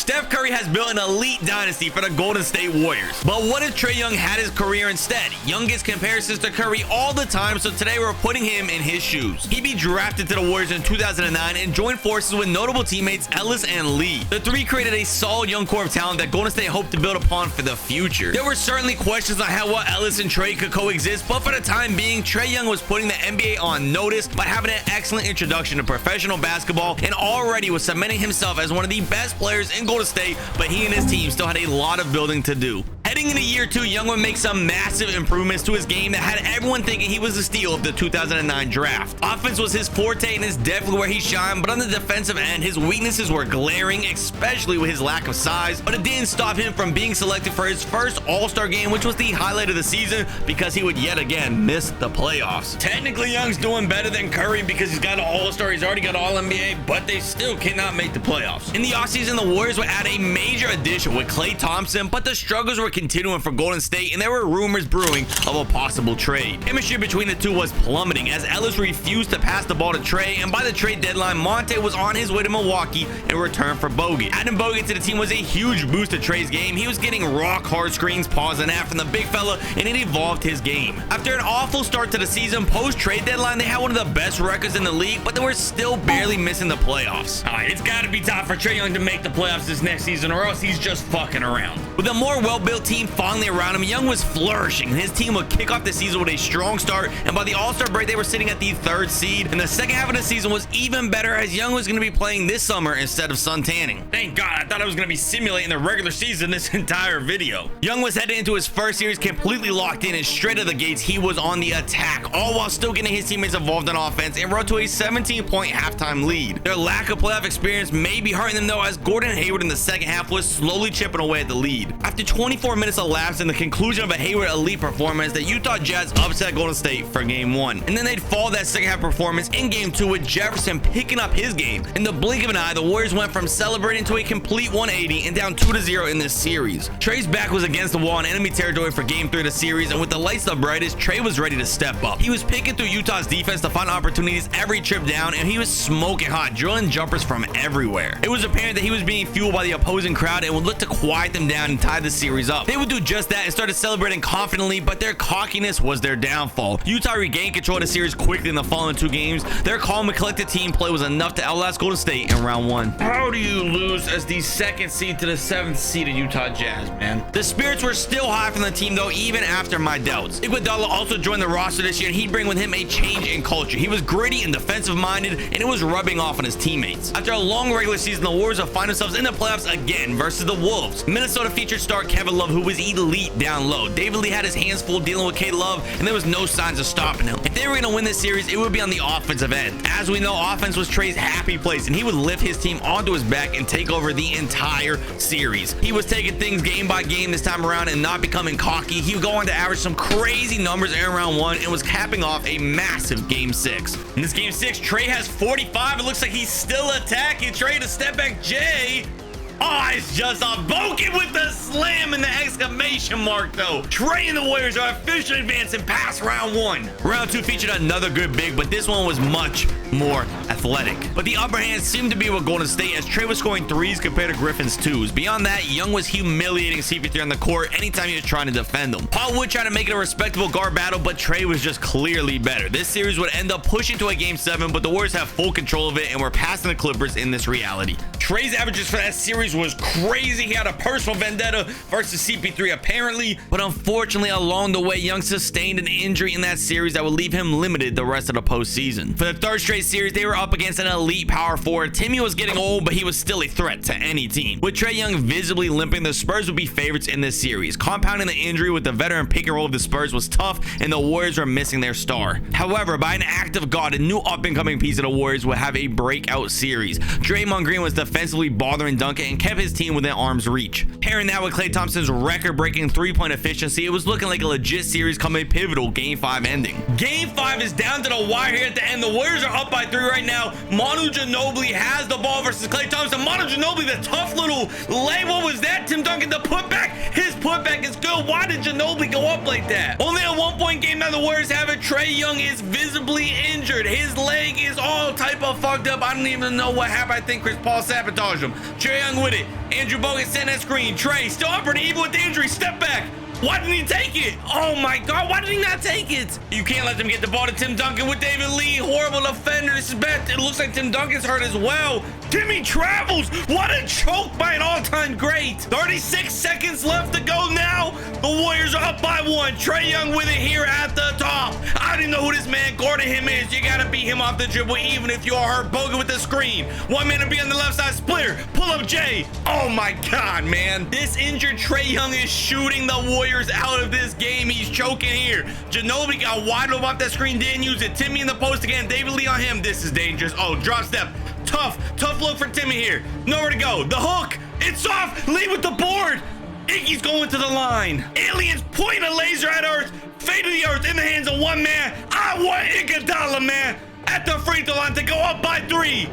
Steph Curry has built an elite dynasty for the Golden State Warriors. But what if Trae Young had his career instead? Young gets comparisons to Curry all the time, so today we're putting him in his shoes. He'd be drafted to the Warriors in 2009 and joined forces with notable teammates Ellis and Lee. The three created a solid young core of talent that Golden State hoped to build upon for the future. There were certainly questions on how well Ellis and Trae could coexist, but for the time being, Trae Young was putting the NBA on notice by having an excellent introduction to professional basketball and already was cementing himself as one of the best players in Golden State, but he and his team still had a lot of building to do. Heading into year 2, Young would make some massive improvements to his game that had everyone thinking he was the steal of the 2009 draft. Offense was his forte and is definitely where he shined, but on the defensive end, his weaknesses were glaring, especially with his lack of size, but it didn't stop him from being selected for his first All-Star game, which was the highlight of the season because he would yet again miss the playoffs. Technically, Young's doing better than Curry because he's got an All-Star, he's already got All-NBA, but they still cannot make the playoffs. In the offseason, the Warriors would add a major addition with Klay Thompson, but the struggles were continuing for Golden State, and there were rumors brewing of a possible trade. Chemistry between the two was plummeting as Ellis refused to pass the ball to Trae, and by the trade deadline, Monte was on his way to Milwaukee in return for Bogut. Adding Bogut to the team was a huge boost to Trae's game. He was getting rock hard screens, pause and out from the big fella, and it evolved his game. After an awful start to the season, post-trade deadline, they had one of the best records in the league, but they were still barely missing the playoffs. It's got to be time for Trae Young to make the playoffs this next season, or else he's just fucking around. With a more well-built team finally around him, Young was flourishing, and his team would kick off the season with a strong start, and by the All-Star break, they were sitting at the 3rd seed, and the second half of the season was even better as Young was going to be playing this summer instead of sun tanning. Thank God, I thought I was going to be simulating the regular season this entire video. Young was heading into his first series completely locked in, and straight out of the gates, he was on the attack, all while still getting his teammates involved on offense and rode to a 17-point halftime lead. Their lack of playoff experience may be hurting them though, as Gordon Hayward in the second half was slowly chipping away at the lead. After 24 minutes elapsed in the conclusion of a Hayward elite performance, the Utah Jazz upset Golden State for game 1, and then they'd fall that second half performance in game 2 with Jefferson picking up his game. In the blink of an eye, the Warriors went from celebrating to a complete 180 and down 2-0 in this series. Trae's back was against the wall in enemy territory for game 3 of the series, and with the lights the brightest, Trae was ready to step up. He was picking through Utah's defense to find opportunities every trip down, and he was smoking hot, drilling jumpers from everywhere. It was apparent that he was being fueled by the opposing crowd and would look to quiet them down and tie the series up. They would do just that and started celebrating confidently, but their cockiness was their downfall. Utah regained control of the series quickly in the following 2 games. Their calm and collected team play was enough to outlast Golden State in round 1. How do you lose as the 2nd seed to the 7th seed of Utah Jazz, man? The spirits were still high from the team though, even after my doubts. Iguodala also joined the roster this year, and he'd bring with him a change in culture. He was gritty and defensive minded, and it was rubbing off on his teammates. After a long regular season, the Warriors would find themselves in the playoffs again versus the Wolves. Minnesota featured star Kevin Love, who was elite down low. David Lee had his hands full dealing with K Love, and there was no signs of stopping him. If they were going to win this series, it would be on the offensive end. As we know, offense was Trae's happy place, and he would lift his team onto his back and take over the entire series. He was taking things game by game this time around and not becoming cocky. He would go on to average some crazy numbers in round 1 and was capping off a massive game 6. In this game 6, Trae has 45. It looks like he's still attacking. Trae to step back J. Oh, it's just a Bogut with the slam and the exclamation mark though. Trae and the Warriors are officially advancing past round 1. Round 2 featured another good big, but this one was much more athletic. But the upper hand seemed to be with Golden State, as Trae was scoring 3s compared to Griffin's 2s. Beyond that, Young was humiliating CP3 on the court anytime he was trying to defend him. Paul would try to make it a respectable guard battle, but Trae was just clearly better. This series would end up pushing to a game 7, but the Warriors have full control of it and were passing the Clippers in this reality. Trae's averages for that series was crazy. He had a personal vendetta versus CP3 apparently, but unfortunately along the way, Young sustained an injury in that series that would leave him limited the rest of the postseason. For the 3rd straight series, they were up against an elite power forward. Timmy was getting old, but he was still a threat to any team. With Trae Young visibly limping, the Spurs would be favorites in this series. Compounding the injury with the veteran pick and roll of the Spurs was tough, and the Warriors were missing their star. However, by an act of God, a new up-and-coming piece of the Warriors would have a breakout series. Draymond Green was defensively bothering Duncan and kept his team within arm's reach. Pairing that with Klay Thompson's record-breaking 3-point efficiency, it was looking like a legit series come a pivotal Game 5 ending. Game 5 is down to the wire here at the end. The Warriors are up by 3 right now. Manu Ginobili has the ball versus Klay Thompson. Manu Ginobili, the tough little lay. What was that? Tim Duncan, the putback. His putback is good. Why did Ginobili go up like that? Only a 1-point game that the Warriors have it, Trae Young is visibly injured. His leg is all type of fucked up. I don't even know what happened. I think Chris Paul sabotaged him. Trae Young with it. Andrew Bogut sent that screen. Trae still operating even with the injury. Step back. Why didn't he take it? Oh my God, why did he not take it? You can't let them get the ball to Tim Duncan with David Lee. Horrible defender. This is bad. It looks like Tim Duncan's hurt as well. Timmy travels. What a choke by an all-time great. 36 seconds left to go now. The Warriors are up by 1. Trae Young with it here at the top. I don't even know who this man guarding him is. You gotta beat him off the dribble even if you're hurt. Bogut with the screen. One man to be on the left side. Splitter. Pull up Jay. Oh my God, man. This injured Trae Young is shooting the Warriors out of this game. He's choking here. Ginobili got wide open off that screen. Didn't use it. Timmy in the post again. David Lee on him. This is dangerous. Oh, drop step. Tough look for Timmy here. Nowhere to go. The hook. It's off. Lee with the board. Iggy's going to the line. Aliens point a laser at Earth. Fade to the Earth in the hands of one man. I want Iguodala, man, at the free throw line to go up by 3.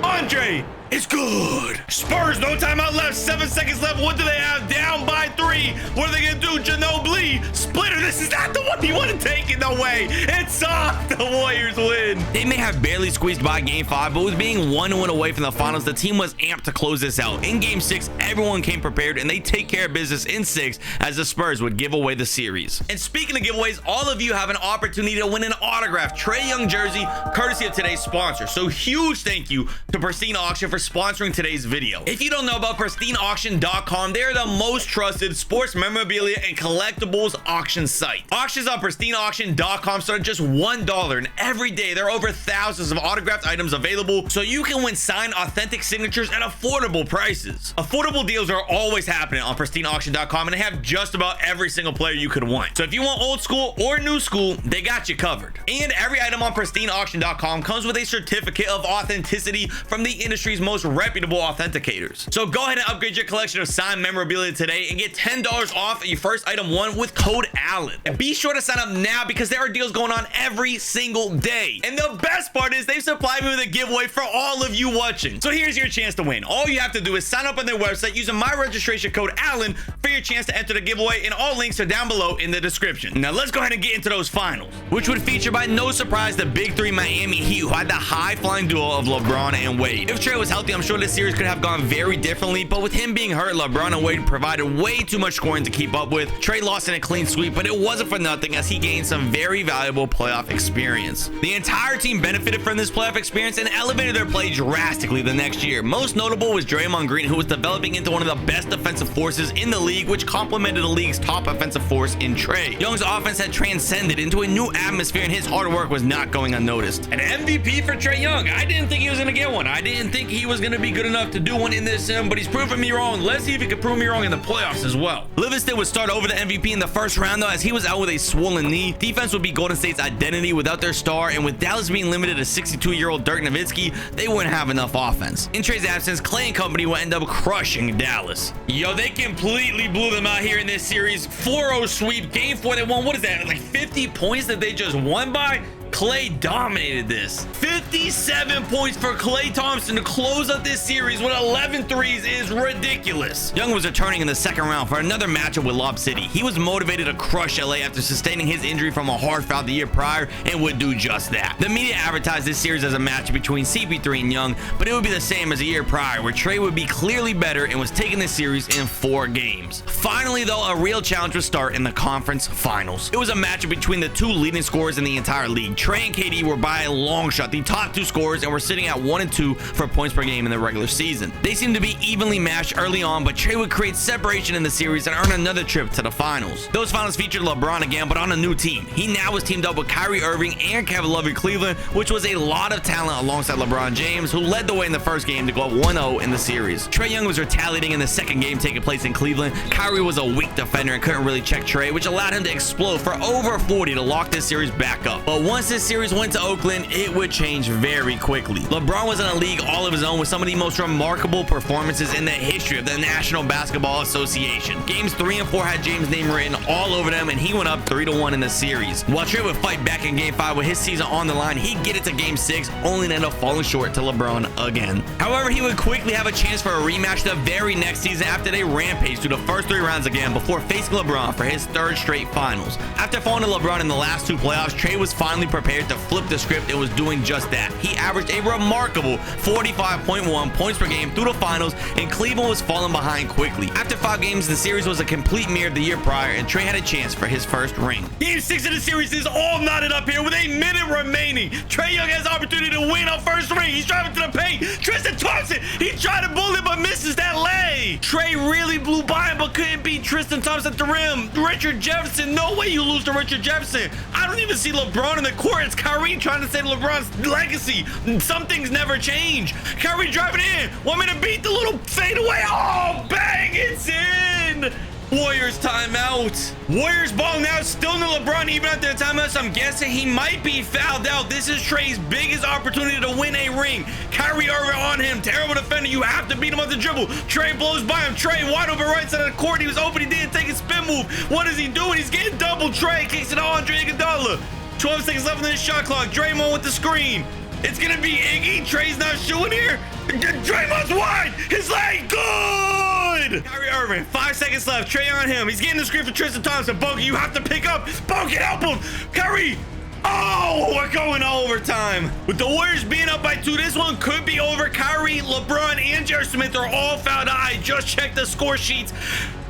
Andre. It's good. Spurs, no timeout left. 7 seconds left. What do they have? Down by 3. What are they going to do? Ginobili. Splitter. This is not the one you want to take it. No way. It's off. The Warriors win. They may have barely squeezed by game 5, but with being 1-1 away from the finals, the team was amped to close this out. In game 6, everyone came prepared, and they take care of business in 6 as the Spurs would give away the series. And speaking of giveaways, all of you have an opportunity to win an autographed Trae Young jersey, courtesy of today's sponsor. So huge thank you to Pristine Auction for sponsoring today's video. If you don't know about pristineauction.com, they're the most trusted sports memorabilia and collectibles auction site. Auctions on pristineauction.com start at just $1, and every day there are over thousands of autographed items available, so you can win signed authentic signatures at affordable prices. Affordable deals are always happening on pristineauction.com, and they have just about every single player you could want. So if you want old school or new school, they got you covered. And every item on pristineauction.com comes with a certificate of authenticity from the industry's most reputable authenticators. So go ahead and upgrade your collection of signed memorabilia today and get $10 off your first item won with code Allen. And be sure to sign up now because there are deals going on every single day. And the best part is they've supplied me with a giveaway for all of you watching. So here's your chance to win. All you have to do is sign up on their website using my registration code Allen for your chance to enter the giveaway, and all links are down below in the description. Now let's go ahead and get into those finals, which would feature by no surprise the Big 3 Miami Heat, who had the high-flying duo of LeBron and Wade. If Trae was healthy, I'm sure this series could have gone very differently, but with him being hurt, LeBron and Wade provided way too much scoring to keep up with. Trae lost in a clean sweep, but it wasn't for nothing as he gained some very valuable playoff experience. The entire team benefited from this playoff experience and elevated their play drastically the next year. Most notable was Draymond Green, who was developing into one of the best defensive forces in the league, which complemented the league's top offensive force in Trae. Young's offense had transcended into a new atmosphere, and his hard work was not going unnoticed. An MVP for Trae Young. I didn't think he was going to get one. I didn't think he was going to be good enough to do one in this sim, but he's proven me wrong. Let's see if he can prove me wrong in the playoffs as well. Livingston would start over the MVP in the first round, though, as he was out with a swollen knee. Defense would be Golden State's identity without their star, and with Dallas being limited to 62-year-old Dirk Nowitzki, they wouldn't have enough offense. In Trae's absence, Clay and company would end up crushing Dallas. Yo, they completely blew them out here in this series. 4-0 sweep. Game 4, they won. What is that? Like 50 points that they just won by? Clay dominated this. 57 points for Klay Thompson to close out this series with 11 threes is ridiculous. Young was returning in the second round for another matchup with Lob City. He was motivated to crush LA after sustaining his injury from a hard foul the year prior and would do just that. The media advertised this series as a match between CP3 and Young, but it would be the same as a year prior, where Trae would be clearly better and was taking this series in 4 games. Finally, though, a real challenge would start in the conference finals. It was a matchup between the 2 leading scorers in the entire league. Trae and KD were by a long shot the top 2 scorers and were sitting at 1 and 2 for points per game in the regular season. They seemed to be evenly matched early on, but Trae would create separation in the series and earn another trip to the finals. Those finals featured LeBron again, but on a new team. He now was teamed up with Kyrie Irving and Kevin Love in Cleveland, which was a lot of talent alongside LeBron James, who led the way in the first game to go up 1-0 in the series. Trae Young was retaliating in the second game taking place in Cleveland. Kyrie was a weak defender and couldn't really check Trae, which allowed him to explode for over 40 to lock this series back up. But once this this series went to Oakland, it would change very quickly. LeBron was in a league all of his own with some of the most remarkable performances in the history of the National Basketball Association. Games 3 and 4 had James' name written all over them, and he went up 3-1 in the series. While Trae would fight back in Game 5 with his season on the line, he'd get it to Game 6, only to end up falling short to LeBron again. However, he would quickly have a chance for a rematch the very next season after they rampaged through the first 3 rounds again before facing LeBron for his 3rd straight finals. After falling to LeBron in the last 2 playoffs, Trae was finally prepared to flip the script and was doing just that. He averaged a remarkable 45.1 points per game through the finals, and Cleveland was falling behind quickly. After 5 games, the series was a complete mirror of the year prior, and Trae had a chance for his first ring. Game 6 of the series is all knotted up here with a minute remaining. Trae Young has the opportunity to win a first ring. He's driving to the paint. Tristan Thompson, he tried to bully but misses that lay. Trae really blew by him but couldn't beat Tristan Thompson at the rim. Richard Jefferson, no way you lose to Richard Jefferson. I don't even see LeBron in the court. It's Kyrie trying to save LeBron's legacy. Some things never change. Kyrie driving in. Want me to beat the little fadeaway? Oh, bang, it's in. Warriors timeout. Warriors ball now, still in the LeBron even after the timeout, so I'm guessing he might be fouled out. This is Trae's biggest opportunity to win a ring. Kyrie Irving on him. Terrible defender. You have to beat him on the dribble. Trae blows by him. Trae wide open right side of the court. He was open. He didn't take his spin move. What is he doing? He's getting double. Trae kicks it to Andre Iguodala. 12 seconds left on this shot clock. Draymond with the screen. It's going to be Iggy. Trae's not shooting here. Draymond's wide. His leg. Good. Kyrie Irving. 5 seconds left. Trae on him. He's getting the screen for Tristan Thompson. Bogey, you have to pick up. Bogey, help him. Kyrie. Oh, we're going to overtime. With the Warriors being up by 2, this one could be over. Kyrie, LeBron, and J.R. Smith are all fouled out. I just checked the score sheets.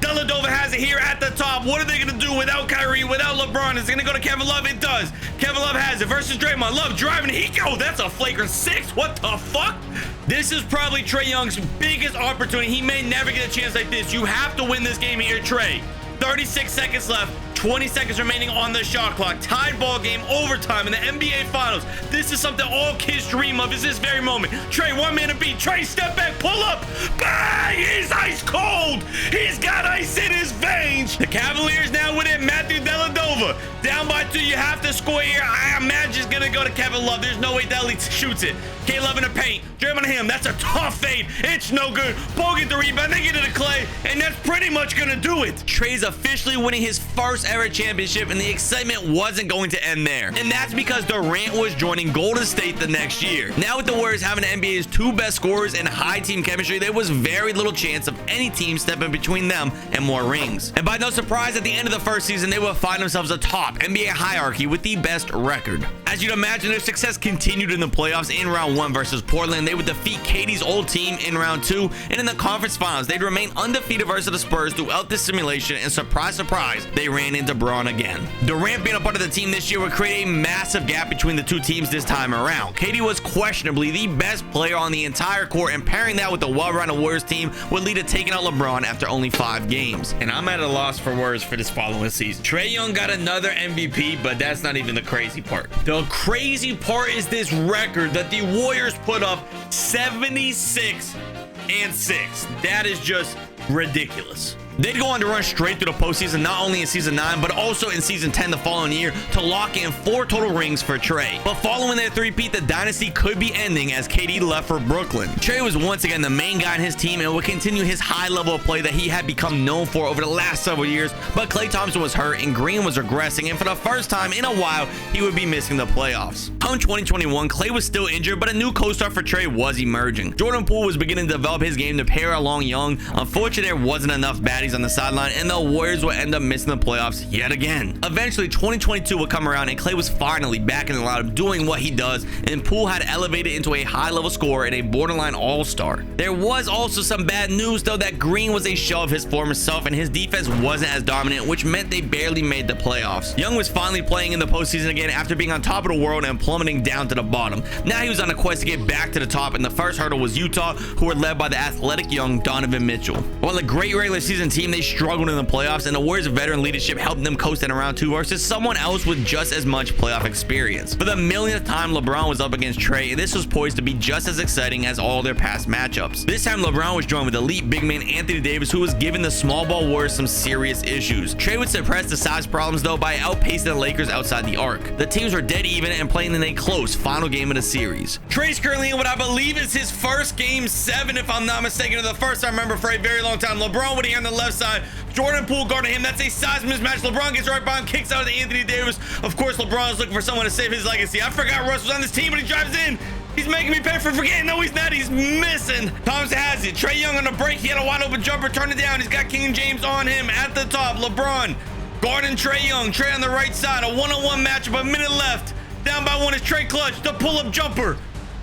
Deladova has it here at the top. What are they going to do without Kyrie, without LeBron? Is it going to go to Kevin Love? It does. Kevin Love has it versus Draymond. Love driving. That's a flagrant 6. What the fuck? This is probably Trae Young's biggest opportunity. He may never get a chance like this. You have to win this game here, Trae. 36 seconds left. 20 seconds remaining on the shot clock. Tied ball game, overtime in the NBA Finals. This is something all kids dream of, is this very moment. Trae, one man to beat. Trae, step back, pull up. Bang! He's ice cold. He's got ice in his veins. The Cavaliers now with it. Matthew Deladova. Down by 2, you have to score here. I imagine it's going to go to Kevin Love. There's no way Deli shoots it. K-Love in the paint. Draymond to him. That's a tough fade. It's no good. Ball get the rebound. They get it to Clay. And that's pretty much going to do it. Trae's officially winning his first ever championship, and the excitement wasn't going to end there. And that's because Durant was joining Golden State the next year. Now with the Warriors having the NBA's 2 best scorers and high team chemistry, there was very little chance of any team stepping between them and more rings. And by no surprise, at the end of the first season, they would find themselves atop NBA hierarchy with the best record. As you'd imagine, their success continued in the playoffs. In round 1 versus Portland, they would defeat KD's old team in round 2, and in the conference finals, they'd remain undefeated versus the Spurs throughout this simulation, and surprise, surprise, they ran into Braun again. Durant being a part of the team this year would create a massive gap between the 2 teams this time around. KD was questionably the best player on the entire court, and pairing that with the well-rounded Warriors team would lead to taking out LeBron after only 5 games. And I'm at a loss for words for this following season. Trae Young got another MVP, but that's not even the crazy part. The crazy part is this record that the Warriors put up, 76-6. That is just ridiculous. They'd go on to run straight through the postseason, not only in season 9, but also in season 10 the following year, to lock in 4 total rings for Trae. But following their three-peat, the dynasty could be ending as KD left for Brooklyn. Trae was once again the main guy in his team and would continue his high level of play that he had become known for over the last several years, but Klay Thompson was hurt and Green was regressing, and for the first time in a while, he would be missing the playoffs. Come 2021, Klay was still injured, but a new co-star for Trae was emerging. Jordan Poole was beginning to develop his game to pair along Young. Unfortunately, there wasn't enough baddies on the sideline, and the Warriors would end up missing the playoffs yet again. Eventually, 2022 would come around, and Klay was finally back in the lineup doing what he does, and Poole had elevated into a high-level scorer and a borderline all-star. There was also some bad news, though, that Green was a shell of his former self, and his defense wasn't as dominant, which meant they barely made the playoffs. Young was finally playing in the postseason again after being on top of the world and plummeting down to the bottom. Now he was on a quest to get back to the top, and the first hurdle was Utah, who were led by the athletic young Donovan Mitchell. While a great regular season team team, they struggled in the playoffs, and the Warriors' veteran leadership helped them coast in round 2 versus someone else with just as much playoff experience. For the millionth time, LeBron was up against Trae, and this was poised to be just as exciting as all their past matchups. This time, LeBron was joined with elite big man Anthony Davis, who was giving the small ball Warriors some serious issues. Trae would suppress the size problems, though, by outpacing the Lakers outside the arc. The teams were dead even and playing in a close final game of the series. Trae's currently in what I believe is his first game 7, if I'm not mistaken, or the first I remember for a very long time. LeBron with it on the left side, Jordan Poole guarding him. That's a size mismatch. LeBron gets right behind, kicks out to Anthony Davis. Of course, LeBron is looking for someone to save his legacy. I forgot Russ was on this team, but he drives in. He's making me pay for forgetting. No, he's not. He's missing. Thompson has it. Trae Young on the break. He had a wide open jumper. Turn it down. He's got King James on him at the top. LeBron guarding Trae Young. Trae on the right side. A one-on-one matchup. A minute left. Down by 1 is Trae clutch. The pull-up jumper.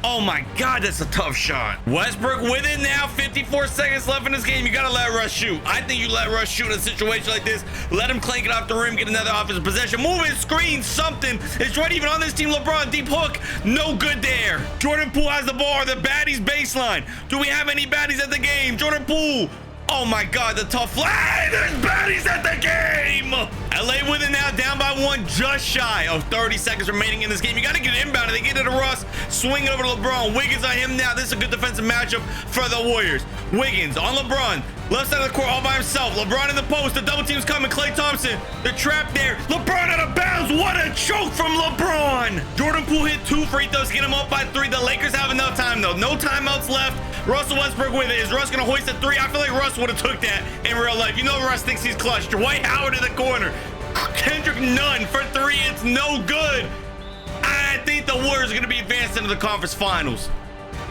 Oh my God, that's a tough shot. Westbrook with it now. 54 seconds left in this game. You gotta let Russ shoot. I think you let Russ shoot in a situation like this. Let him clank it off the rim, get another offensive possession. Move it, screen, something. Is Jordan even on this team? LeBron, deep hook. No good there. Jordan Poole has the ball. The baddies baseline. Do we have any baddies at the game? Jordan Poole. Oh my God, the tough fly. There's baddies at the game. LA with it now, down by 1, just shy of 30 seconds remaining in this game. You got to get inbound. They get it to Russ, swing it over to LeBron. Wiggins on him now. This is a good defensive matchup for the Warriors. Wiggins on LeBron, left side of the court all by himself. LeBron in the post. The double team's coming. Klay Thompson, the trap there. LeBron out of bounds. What a choke from LeBron. Jordan Poole hit 2 free throws, get him up by 3. The Lakers have enough time though. No timeouts left. Russell Westbrook with it. Is Russ gonna hoist a 3? I feel like Russ would have took that in real life. You know Russ thinks he's clutch. Dwight Howard in the corner. Kendrick Nunn for 3. It's no good. I think the Warriors are gonna be advanced into the conference finals.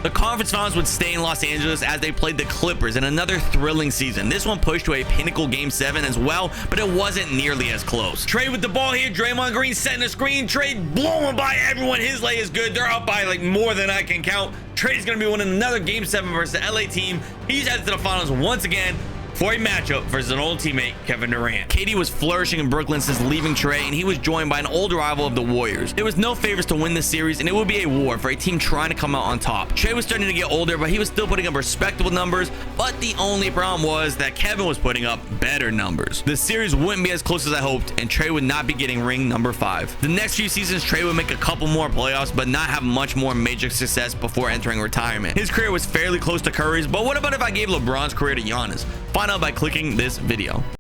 The conference finals would stay in Los Angeles as they played the Clippers in another thrilling season. This one pushed to a pinnacle game 7 as well, but it wasn't nearly as close. Trae with the ball here. Draymond Green setting the screen. Trae blowing by everyone. His lay is good. They're up by like more than I can count. Trae's going to be winning another game 7 versus the LA team. He's headed to the finals once again for a matchup versus an old teammate, Kevin Durant. KD was flourishing in Brooklyn since leaving Trae, and he was joined by an old rival of the Warriors. There was no favorites to win this series, and it would be a war for a team trying to come out on top. Trae was starting to get older, but he was still putting up respectable numbers, but the only problem was that Kevin was putting up better numbers. The series wouldn't be as close as I hoped, and Trae would not be getting ring number 5. The next few seasons, Trae would make a couple more playoffs, but not have much more major success before entering retirement. His career was fairly close to Curry's, but what about if I gave LeBron's career to Giannis? Find out by clicking this video.